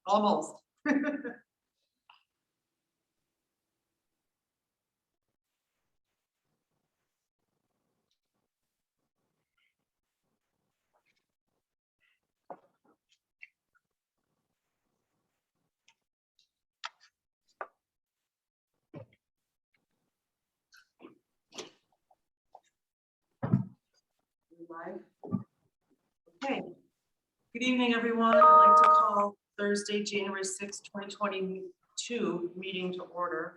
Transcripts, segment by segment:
Almost. Okay. Good evening, everyone. I'd like to call Thursday, January 6, 2022 meeting to order.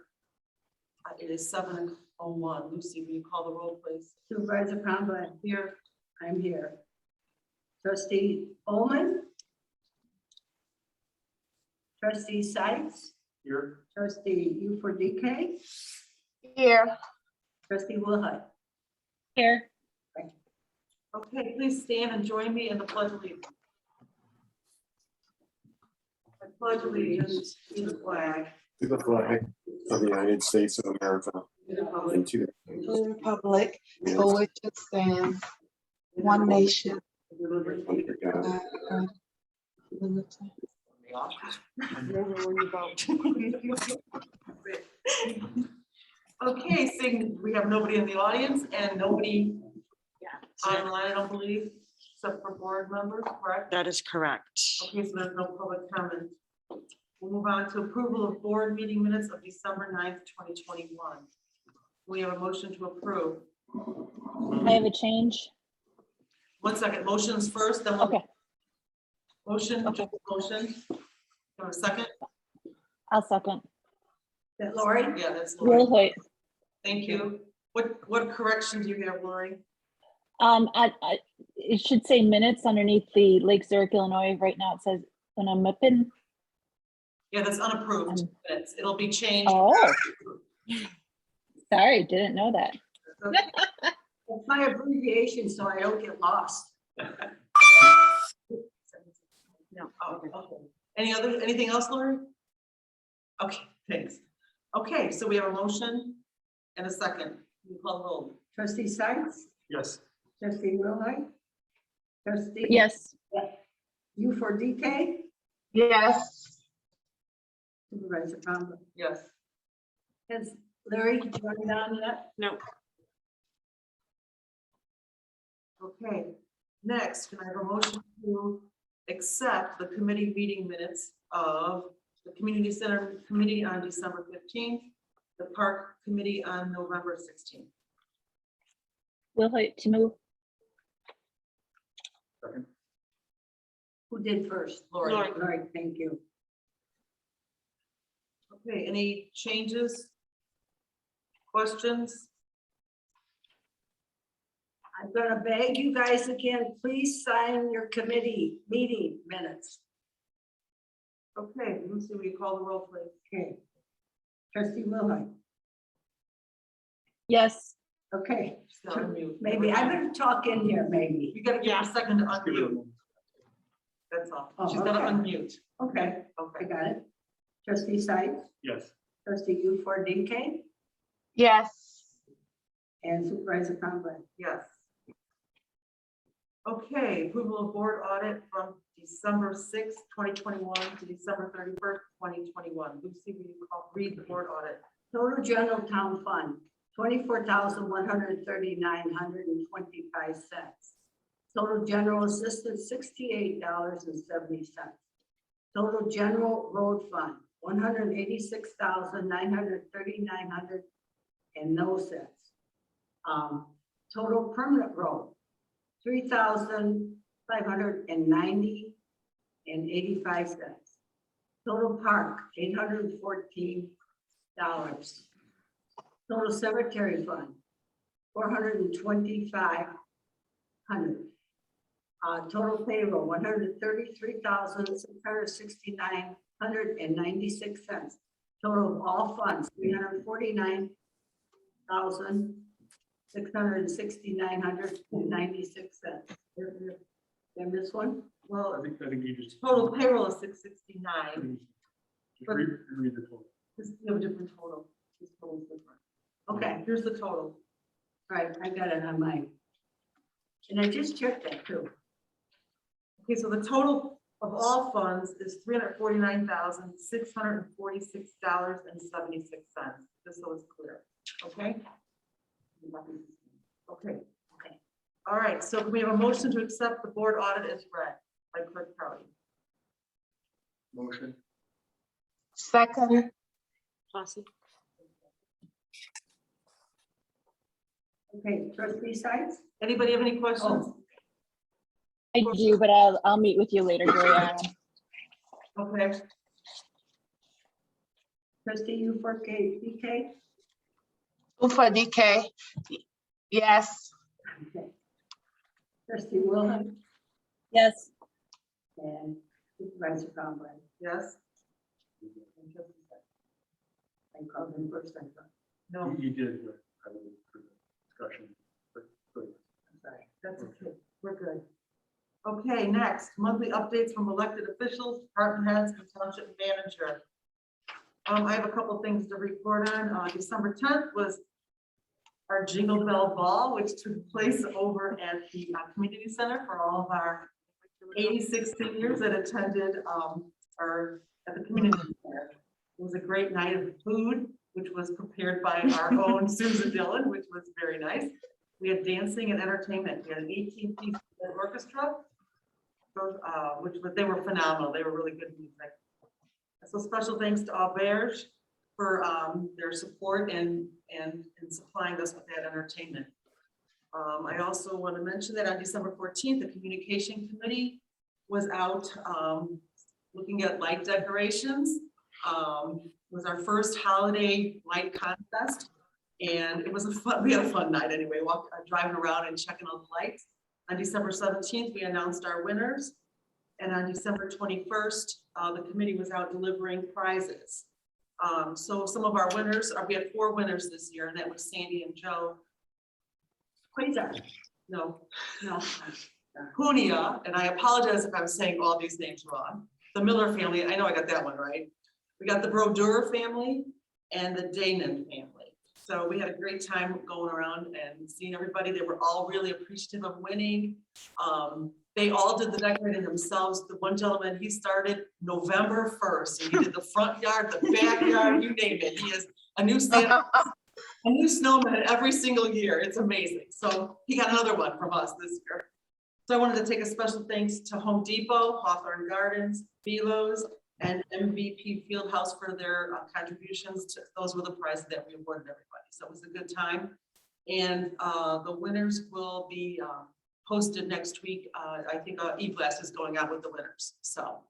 It is 7:01. Lucy, will you call the roll, please? Supervisor Conlon. Here. I'm here. Trustee Ullman. Trustee Sykes. Here. Trustee Ufordike. Here. Trustee Wilhite. Here. Okay, please stand and join me in the Pledge of Allegiance. I pledge allegiance to the flag To the flag of the United States of America and to The republic for which it stands, one nation. under God, Liberty. Okay, seeing we have nobody in the audience and nobody online, I don't believe, except for board members, correct? That is correct. Okay, so there's no public comment. We'll move on to approval of board meeting minutes of December 9th, 2021. We have a motion to approve. I have a change. 1 second, motions first, then we'll. Okay, Motion, Okay. motion. For a second? I'll second. That Lori? Yeah, that's Lori. Will Hoyt. Thank you. What correction do you have, Lori? It should say minutes underneath the Lake Zurich, Illinois. Right now it says Unamippin. Yeah, that's unapproved minutes. It'll be changed. Oh, sorry, didn't know that. It's my abbreviation, so I don't get lost. No, oh, okay. Anything else, Lori? Okay, thanks. Okay, so we have a motion and a second. You call the roll. Trustee Sykes. yes. Trustee Wilhite. Trustee. Yes, Ufordike. Yes. Supervisor Conlon. Yes. Has Larry joined on yet? No. Okay, next, can I have a motion to accept the committee meeting minutes of the Community Center Committee on December 15th, the Park Committee on November 16th? Will Hoyt to move. Second. Who did first? Lori. Lori, thank you. Okay, any changes? Questions? I'm gonna beg you guys again, please sign your committee meeting minutes. Okay, Lucy, will you call the roll, please? Okay. Trustee Wilhite. Yes, Okay. She's on mute. Maybe I better talk in here, maybe. You gotta give her a second to unmute, that's all. Oh, She's gotta okay. unmute. Okay, I Okay, got it. Trustee Sykes, Yes. trustee Ufordike, Yes. and Supervisor Conlon. yes. Okay, approval of board audit from December 6th, 2021 to December 31st, 2021. Lucy, will you read the board audit? Total general town fund, $24,139.25. Total general assistance, $68.70. Total general road fund, $186,939 and no cents. Total permanent road, $3,590 and 85 cents. Total park, $814. Total cemetery fund, $425,000. Total payroll, $133,669.96. Total of all funds, $349,669.96. Did I miss one? Well, I think you just. total payroll is 669. Just read the total. This is a different total. This total is different. Okay, Here's the total. all right, I got it on mine. And I just checked that too. Okay, so the total of all funds is $349,646.76. Just so it's clear, okay? Okay. All right, so we have a motion to accept the board audit as read by Clerk Crowley. Motion. second, Okay, trustee Sites? Anybody have any questions? I do, but I'll meet with you later, Gloria. Okay, Trustee UFRK, Ufa DK, yes, Okay. Trustee Wilhelm Yes, and Supervisor Conrad. yes, I called him first, I thought, no, You did, I believe, for the discussion, but I'm sorry. that's okay, we're good. Okay, next, monthly updates from elected officials, department heads, and township manager. I have a couple things to report on. December 10th was our Jingle Bell Ball, which took place over at the community center for all of our 86 seniors that attended at the community center. It was a great night of food, which was prepared by our own Susan Dillon, which was very nice. We had dancing and entertainment. We had an 18-piece orchestra, they were phenomenal. They were really good music. So special thanks to Auberge for their support and supplying us with that entertainment. I also want to mention that on December 14th, the communication committee was out looking at light decorations. It was our first holiday light contest, and it was we had a fun night anyway, driving around and checking all the lights. On December 17th, we announced our winners. And on December 21st, the committee was out delivering prizes. So some of our winners, we had 4 winners this year, and that was Sandy and Joe. Quasar. No, No. Hunia, and I apologize if I'm saying all these names wrong. The Miller family, I know I got that one right. We got the Brodeur family and the Danon family. So we had a great time going around and seeing everybody. They were all really appreciative of winning. They all did the decorating themselves. The one gentleman, he started November 1st, and he did the front yard, the backyard, you name it. He has a new Santa, a new snowman every single year. It's amazing. So he got another one from us this year. So I wanted to take a special thanks to Home Depot, Hawthorne Gardens, Belos, and MVP Fieldhouse for their contributions to, those were the prizes that we awarded everybody. So it was a good time. And the winners will be posted next week. I think e-blast is going out with the winners. So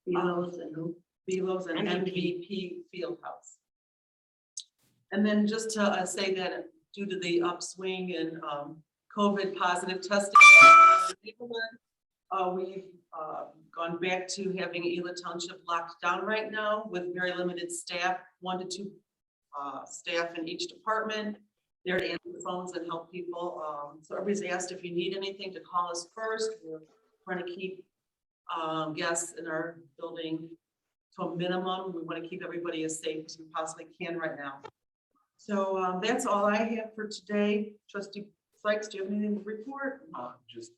Belos and who? Belos and MVP Fieldhouse. And then just to say that due to the upswing in COVID positive testing, we've gone back to having Ela Township locked down right now with very limited staff, 1 to 2 staff in each department. There to answer the phones and help people. So everybody's asked if you need anything to call us first. We're trying to keep guests in our building to a minimum. We want to keep everybody as safe as we possibly can right now. So that's all I have for today. Trustee Sykes, do you have anything to report? just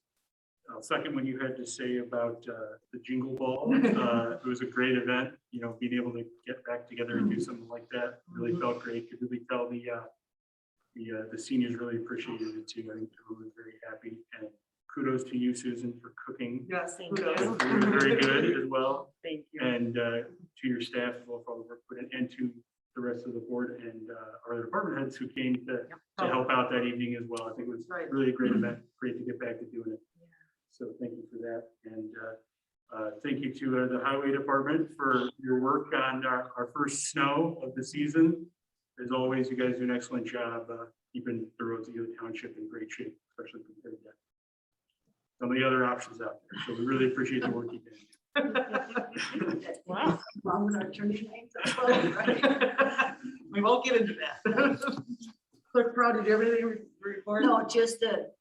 second what you had to say about the Jingle Ball. It was a great event, you know, being able to get back together and do something like that really felt great. Could really tell the seniors really appreciated it too. I think everyone was very happy, and kudos to you, Susan, for cooking. Yes, Thank kudos. you. It was very good as well. Thank you. And to your staff as well for all the work put in, and to the rest of the board and our department heads who came to help out that evening as well. I think it was Right. really a great event. Great to get back to doing it. So thank you for that. And thank you to the highway department for your work on our first snow of the season. As always, you guys do an excellent job keeping the roads of Ela Township in great shape, especially compared to some of the other options out there. So we really appreciate the work you did. Wow. Wrong with our attorney names. That's well, right? We won't get into that. Clerk Proud, did you have anything to report? No, just the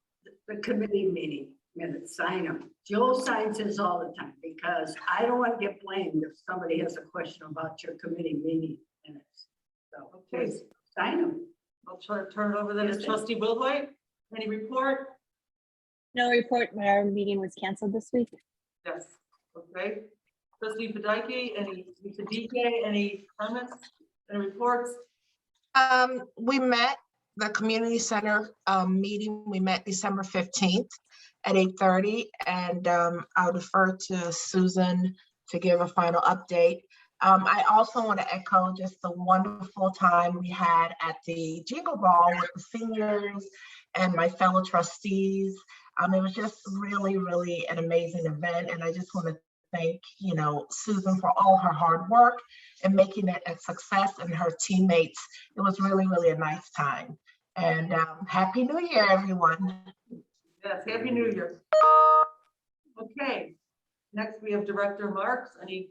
committee meeting minutes, sign them. Joe signs his all the time because I don't want to get blamed if somebody has a question about your committee meeting minutes. So Okay. just sign them. I'll try to turn it over then to Yes, Trustee Wilhoit. Any report? no report. Our meeting was canceled this week. Yes. Okay. Trustee Fidike, any comments, any reports? We met the community center meeting. We met December 15th at 8:30, and I'll defer to Susan to give a final update. I also want to echo just the wonderful time we had at the Jingle Ball with the seniors and my fellow trustees. It was just really, really an amazing event, and I just want to thank, Susan for all her hard work and making it a success, and her teammates. It was really, really a nice time. And Happy New Year, everyone. Yes, Happy New Year. Okay, next we have Director Marks. Any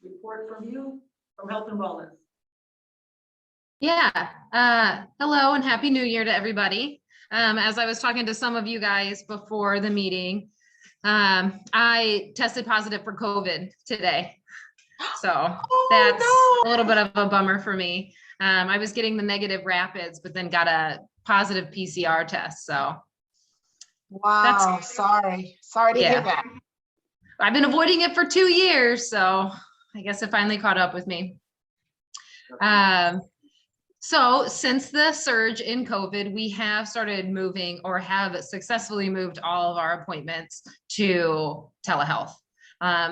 report from you, from Health and Wellness? Yeah, hello and Happy New Year to everybody. As I was talking to some of you guys before the meeting, I tested positive for COVID today. So that's a little bit of a bummer for me. I was getting the negative rapids, but then got a positive PCR test. So Wow, sorry to hear Yeah. that. I've been avoiding it for 2 years. So I guess it finally caught up with me. So since the surge in COVID, we have started moving, or have successfully moved, all of our appointments to telehealth.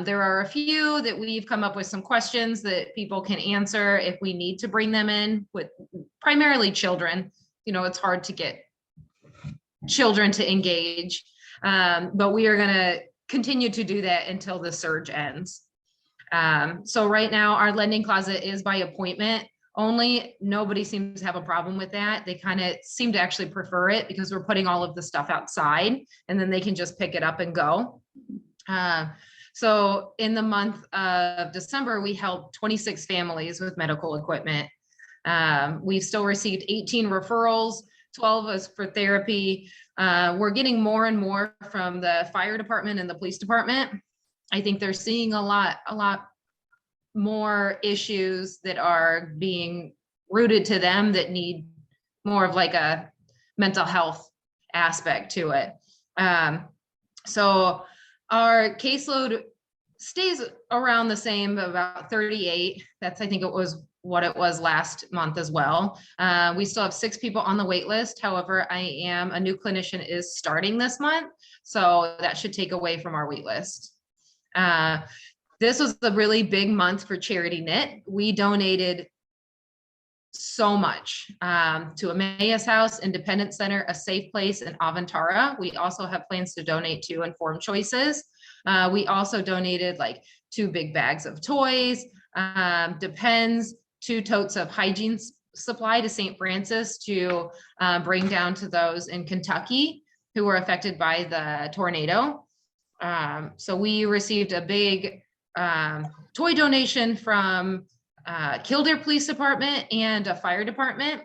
There are a few that we've come up with some questions that people can answer if we need to bring them in, with primarily children. It's hard to get children to engage, but we are going to continue to do that until the surge ends. So right now our lending closet is by appointment only. Nobody seems to have a problem with that. They kind of seem to actually prefer it because we're putting all of the stuff outside and then they can just pick it up and go. So in the month of December, we helped 26 families with medical equipment. We've still received 18 referrals, 12 was for therapy. We're getting more and more from the fire department and the police department. I think they're seeing a lot more issues that are being rooted to them that need more of like a mental health aspect to it. So our caseload stays around the same, about 38. That's, I think it was what it was last month as well. We still have 6 people on the wait list. However, a new clinician is starting this month, so that should take away from our wait list. This was a really big month for Charity Knit. We donated so much to Emmaus House, Independence Center, A Safe Place, and Avantara. We also have plans to donate to Informed Choices. We also donated like 2 big bags of toys, Depends, 2 totes of hygiene supply to St. Francis to bring down to those in Kentucky who were affected by the tornado. So we received a big toy donation from Kildare Police Department and a fire department.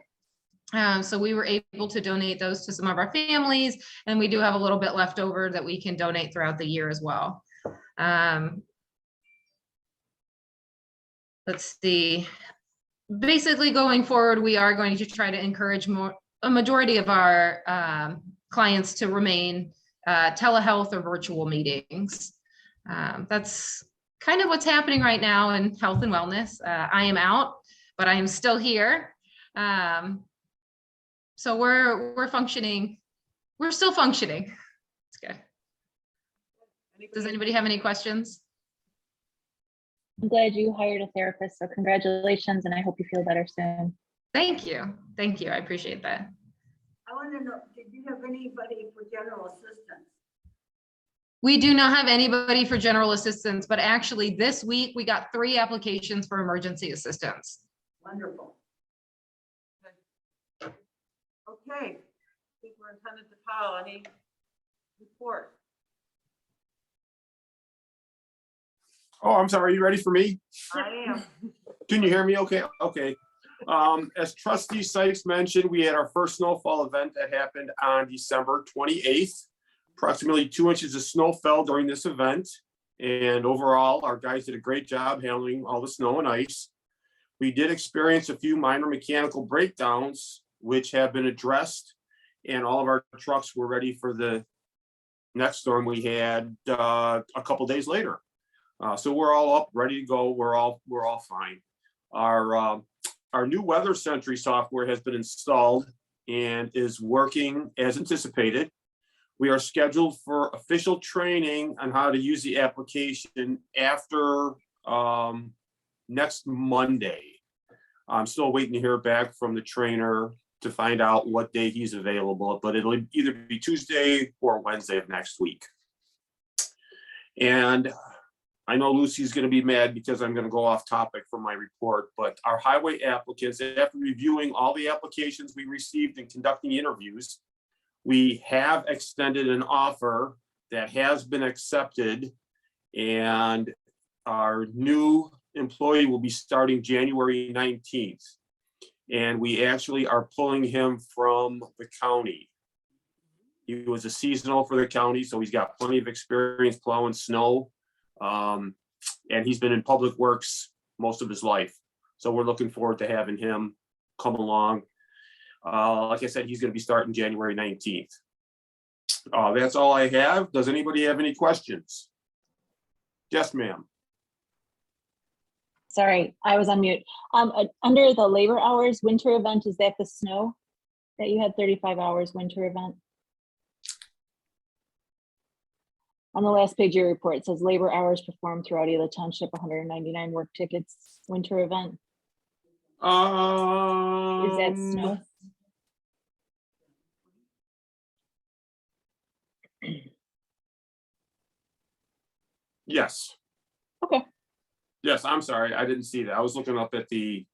So we were able to donate those to some of our families, and we do have a little bit left over that we can donate throughout the year as well. Let's see. Basically, going forward, we are going to try to encourage a majority of our clients to remain telehealth or virtual meetings. That's kind of what's happening right now in health and wellness. I am out, but I am still here. So we're functioning. We're still functioning. It's good. Does anybody have any questions? I'm glad you hired a therapist, so congratulations, and I hope you feel better soon. Thank you. Thank you. I appreciate that. I want to know, did you have anybody for general assistance? We do not have anybody for general assistance, but actually this week we got 3 applications for emergency assistance. Wonderful. Okay. Superintendent DePaul, any report? Oh, I'm sorry. Are you ready for me? I am. Can you hear me? Okay. Okay. As Trustee Sykes mentioned, we had our first snowfall event that happened on December 28th. Approximately 2 inches of snow fell during this event. And overall, our guys did a great job handling all the snow and ice. We did experience a few minor mechanical breakdowns, which have been addressed, and all of our trucks were ready for the next storm we had a couple days later. So we're all up, ready to go. We're all fine. Our new Weather Sentry software has been installed and is working as anticipated. We are scheduled for official training on how to use the application after next Monday. I'm still waiting to hear back from the trainer to find out what day he's available, but it'll either be Tuesday or Wednesday of next week. And I know Lucy's going to be mad because I'm going to go off topic from my report, but our highway applicants, after reviewing all the applications we received and conducting interviews, we have extended an offer that has been accepted, and our new employee will be starting January 19th. And we actually are pulling him from the county. He was a seasonal for the county, so he's got plenty of experience plowing snow. And he's been in public works most of his life. So we're looking forward to having him come along. Like I said, he's going to be starting January 19th. That's all I have. Does anybody have any questions? Yes, ma'am. Sorry, I was on mute. Under the labor hours winter event, is that the snow that you had 35 hours winter event? On the last page of your report, it says labor hours performed throughout Ela Township, 199 work tickets, winter event. Is that snow? Yes. Okay. Yes, I'm sorry. I didn't see that. I was looking up at the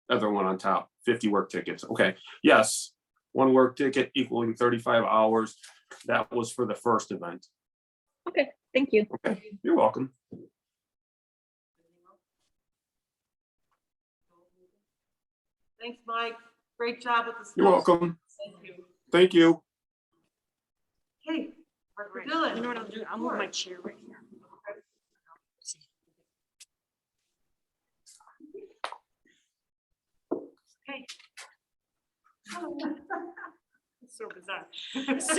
other one on top, 50 work tickets. Okay. Yes. One work ticket equaling 35 hours. That was for the first event. Okay, thank you. Okay, you're welcome. Thanks, Mike. Great job with the. You're welcome. Thank you. Thank you. Okay, we're Dylan. You know what I'll do? I'll move my chair right here. Okay. It's so bizarre. So,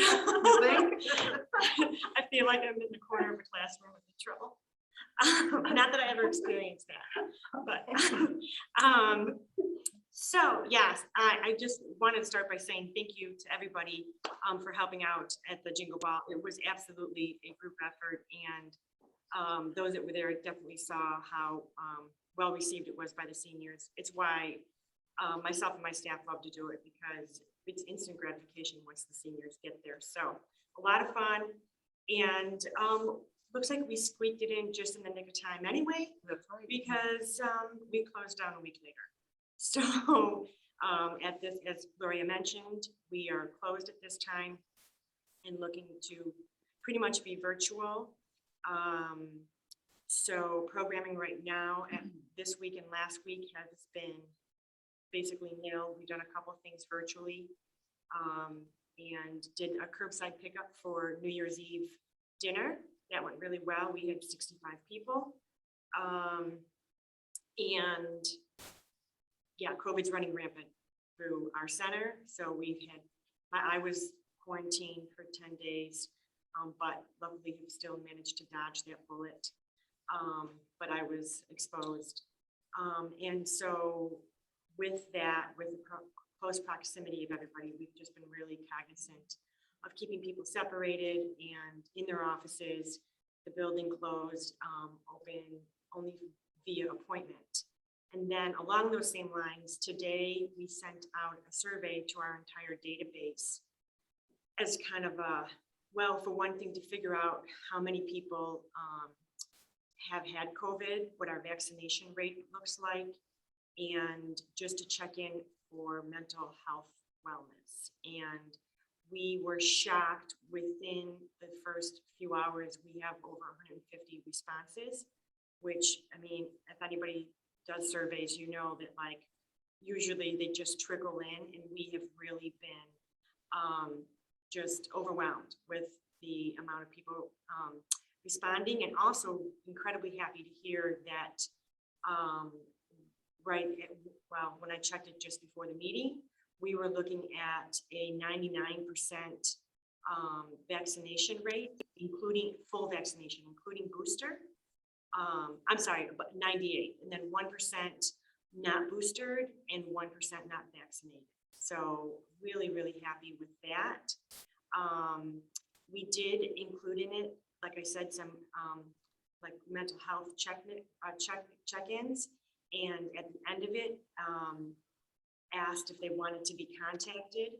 I feel like I'm in the corner of a classroom with the trouble. Not that I ever experienced that, but so yes, I just wanted to start by saying thank you to everybody for helping out at the Jingle Ball. It was absolutely a group effort, and those that were there definitely saw how well received it was by the seniors. It's why myself and my staff love to do it, because it's instant gratification once the seniors get there. So a lot of fun, and looks like we squeaked it in just in the nick of time anyway, because we closed down a week later. So at this, as Gloria mentioned, we are closed at this time and looking to pretty much be virtual. So programming right now and this week and last week has been basically nil. We've done a couple of things virtually, and did a curbside pickup for New Year's Eve dinner. That went really well. We had 65 people. And yeah, COVID's running rampant through our center. So we've had, I was quarantined for 10 days, but luckily we still managed to dodge that bullet. But I was exposed. And so with that, with the close proximity of everybody, we've just been really cognizant of keeping people separated and in their offices, the building closed, open only via appointment. And then along those same lines, today we sent out a survey to our entire database as kind of a, well, for one thing, to figure out how many people have had COVID, what our vaccination rate looks like, and just to check in for mental health wellness. And we were shocked within the first few hours, we have over 150 responses, which, I mean, if anybody does surveys, you know that like usually they just trickle in, and we have really been just overwhelmed with the amount of people responding, and also incredibly happy to hear that well, when I checked it just before the meeting, we were looking at a 99% vaccination rate, including full vaccination, including booster. I'm sorry, but 98, and then 1% not boosted and 1% not vaccinated. So really, really happy with that. We did include in it, like I said, some like mental health check-ins, and at the end of it, asked if they wanted to be contacted,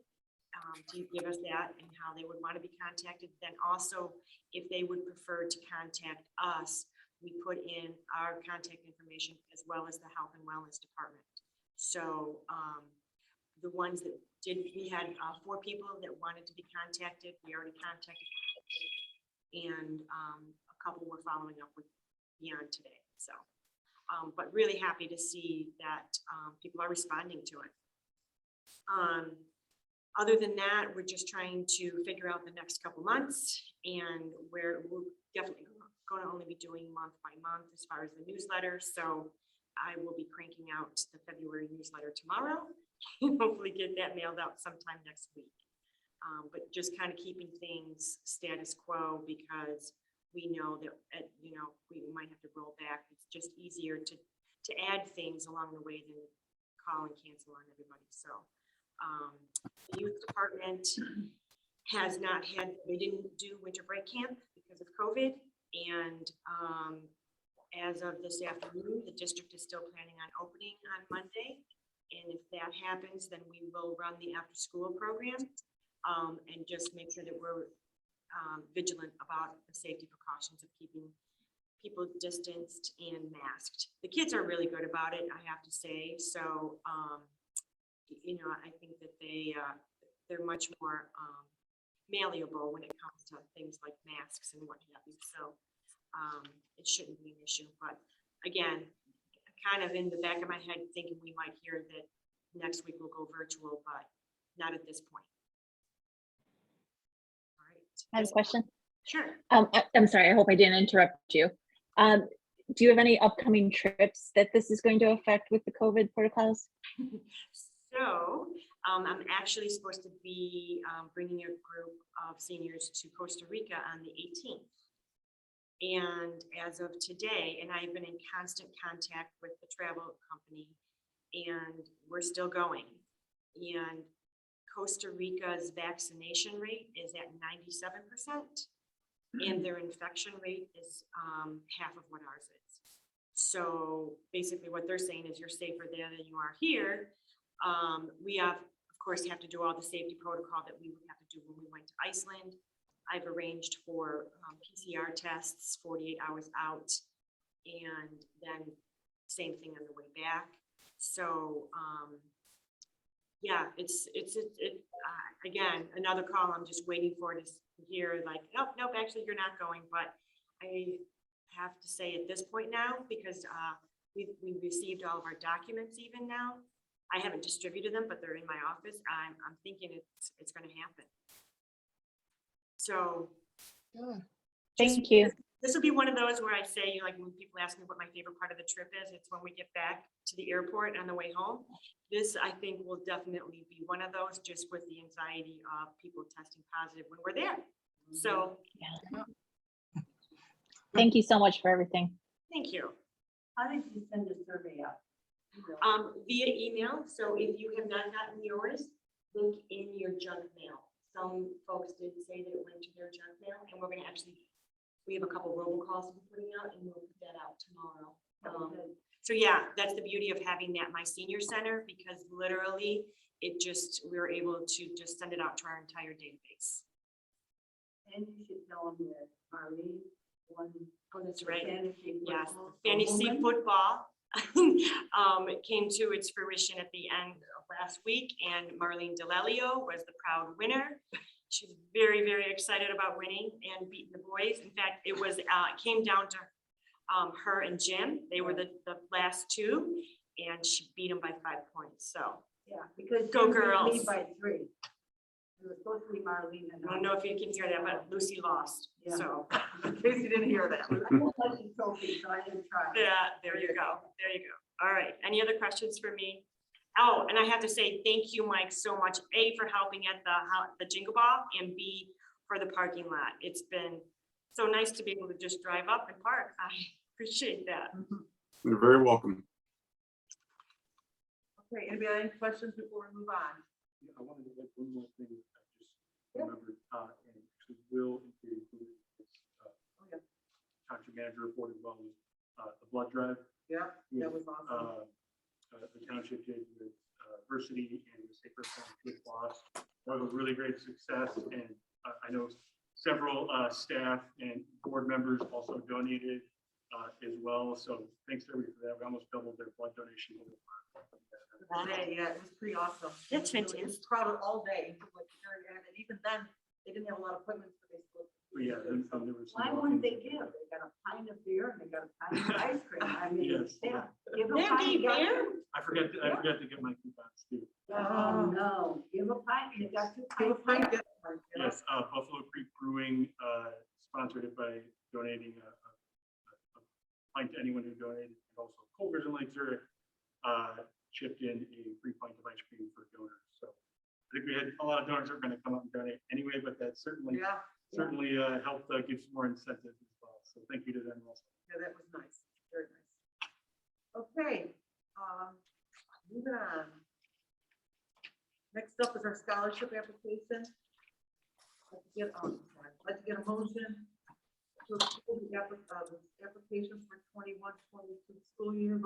to give us that and how they would want to be contacted. Then also, if they would prefer to contact us, we put in our contact information as well as the health and wellness department. So the ones that did, we had 4 people that wanted to be contacted. We already contacted, and a couple were following up with beyond today. So, but really happy to see that people are responding to it. Other than that, we're just trying to figure out the next couple months, and we're definitely going to only be doing month by month as far as the newsletter. So I will be cranking out the February newsletter tomorrow and hopefully get that mailed out sometime next week. But just kind of keeping things status quo, because we know that, we might have to roll back. It's just easier to add things along the way than call and cancel on everybody. So the youth department has not had, they didn't do winter break camp because of COVID. And as of this afternoon, the district is still planning on opening on Monday. And if that happens, then we will run the after school program and just make sure that we're vigilant about the safety precautions of keeping people distanced and masked. The kids are really good about it, I have to say. So, I think that they're much more malleable when it comes to things like masks and what have you. So it shouldn't be an issue. But again, kind of in the back of my head thinking we might hear that next week we'll go virtual, but not at this point. All right. I have a question. Sure. I'm sorry, I hope I didn't interrupt you. Do you have any upcoming trips that this is going to affect with the COVID protocols? So I'm actually supposed to be bringing a group of seniors to Costa Rica on the 18th. And as of today, and I've been in constant contact with the travel company, and we're still going. And Costa Rica's vaccination rate is at 97%, and their infection rate is half of what ours is. So basically what they're saying is you're safer there than you are here. We have to do all the safety protocol that we would have to do when we went to Iceland. I've arranged for PCR tests 48 hours out, and then same thing on the way back. So yeah, it's again, another call. I'm just waiting for it to hear like, nope, actually you're not going. But I have to say at this point now, because we received all of our documents even now. I haven't distributed them, but they're in my office. I'm thinking it's going to happen. So Thank you. This will be one of those where I say, like, when people ask me what my favorite part of the trip is, it's when we get back to the airport on the way home. This, I think, will definitely be one of those, just with the anxiety of people testing positive when we're there. So Thank you so much for everything. thank you. How did you send the survey out? Via email. So if you have not gotten yours, look in your junk mail. Some folks did say that it went to their junk mail, and we're going to we have a couple robocalls to be putting out, and we'll put that out tomorrow. So yeah, that's the beauty of having that My Senior Center, because literally we were able to just send it out to our entire database. And you should tell them that Marlene won. Oh, that's right. Fantasy Yes, football. fantasy Woman. football. It came to its fruition at the end of last week, and Marlene DeLelio was the proud winner. She's very, very excited about winning and beating the boys. In fact, it came down to her and Jim. They were the last two, and she beat them by 5 points. So Yeah, because Go you beat girls. me by 3. It was supposed to be Marlene and I don't know if you can hear that, but Lucy lost. Yeah. So in case you didn't hear that. I won't let you trophy, so I didn't try. Yeah, there you go. There you go. All right. Any other questions for me? Oh, and I have to say thank you, Mike, so much. A, for helping at the Jingle Ball, and B, for the parking lot. It's been so nice to be able to just drive up and park. I appreciate that. You're very welcome. Okay, anybody have any questions before we move on? I wanted to add one more thing. I just Yeah. remembered, and actually will include this, yeah. township manager report as well as, the blood drive. Yeah, that was awesome. The township did with, Versity and the Sacred Good Loss. That was a really great success, and I know several, staff and board members also donated, as well. So thanks everybody for that. We almost doubled their blood donation. Today, yeah, it was pretty awesome. That's It was really- It was fantastic. crowded all day, until like the very end, and even then, they didn't have a lot of appointments, but they still. But yeah, then there was. Why wouldn't they give? They got a pint of beer and they got a pint of ice cream. I mean, Yes. yeah. Give a They pint, gave got beer? two. I forgot to get my coupons too. Oh, no, give a pint, you got two Give a pints. pint, there. get one, you know? Yes, Buffalo Creek Brewing, sponsored it by donating a pint to anyone who donated. And also Culver's and Lake Zurich, chipped in a free pint of ice cream for donors. So I think we had a lot of donors that were gonna come up and donate anyway, but that certainly helped give some more incentive as well. So thank you to them also. Yeah, that was nice, very nice. Okay, moving on. Next up is our scholarship application. I'd like to get a motion to approve the applications for 21-22 school year.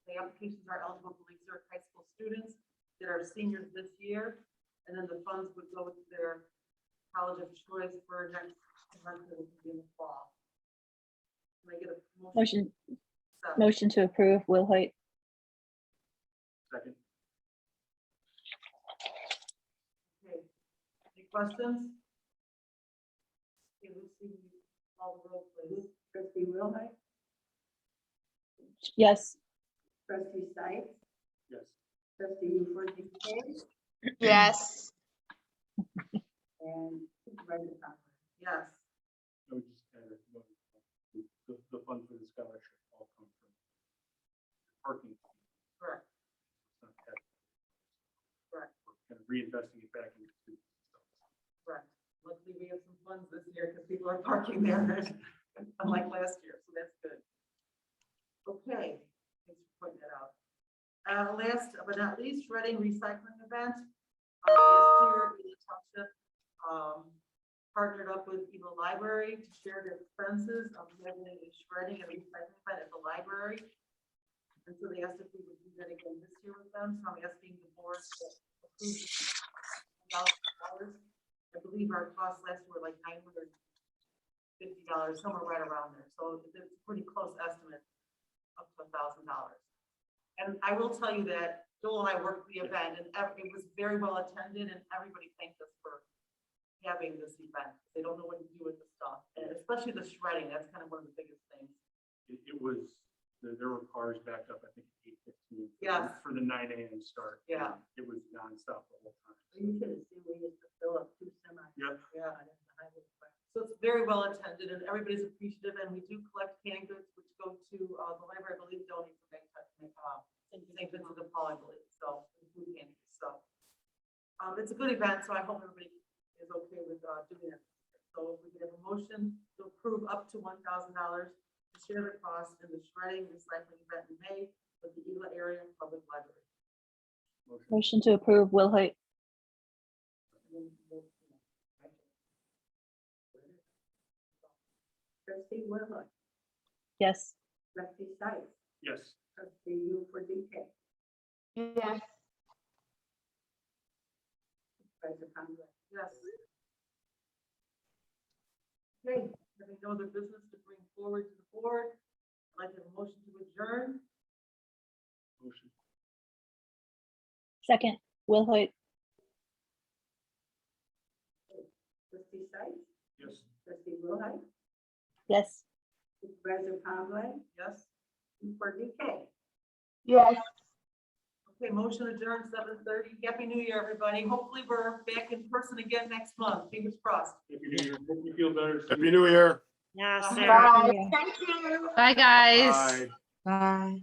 The applications are eligible for Lake Zurich High School students that are seniors this year, and then the funds would go to their college of choice for next semester, which will be in the fall. Can I get a motion? Motion to approve, Will Hoyt. Second. Okay, any questions? Okay, let's see, call the roll, please. Trustee Wilhite, Yes. trustee Sykes, Yes. trustee Uford Yes. and Supervisor Conklin. Yes, I would just add the funds for the scholarship all come from parking. correct, It's not tax. correct, We're kind of reinvesting it back into students. correct. Luckily, we have some funds this year because people are parking there, unlike last year, so that's good. Okay, thanks for pointing that out. Last but not least, shredding recycling event. Last year, Ela Township partnered up with the library to share their expenses of having a shredding and recycling event at the library. And so they asked if we would do that again this year with them, so I'm asking the board to approve $1,000. I believe our costs last year were like $950, somewhere right around there, so it's a pretty close estimate up to $1,000. And I will tell you that Joel and I worked the event, and it was very well attended, and everybody thanked us for having this event. They don't know what to do with the stuff, and especially the shredding, that's kind of one of the biggest things. It was, there were cars backed up, I think, at 8:15. Yes. For the 9 a.m. start. Yeah. It was nonstop the whole time. You should have seen, we used to fill up two semis. Yep. Yeah. on the highway department. So it's very well attended, and everybody's appreciative, and we do collect canned goods, which go to the library, I believe, donate to St. Vincent de Paul, I believe, so, food pantry, so. It's a good event, so I hope everybody is okay with doing it. So if we can have a motion to approve up to $1,000 to share the cost in the shredding recycling event in May with the Ela Area Public Library. Motion to approve, Will Hoyt. Trustee Wilhite, Yes. trustee Sykes, Yes. trustee Uford Yes. Supervisor Conklin. Yes. Okay, having no other business to bring forward to the board, I'd like to have a motion to adjourn. Motion. Second, Will Hoyt. Trustee Sykes, Yes. trustee Wilhite, Yes. Supervisor Conklin, Yes. Uford Yes. Okay, motion adjourned 7:30. Happy New Year, everybody. Hopefully we're back in person again next month. Fingers crossed. If you hope you feel better. Happy New Year. Yes. Bye. Sarah. Bye. Thank you. Bye, guys. Bye. Bye.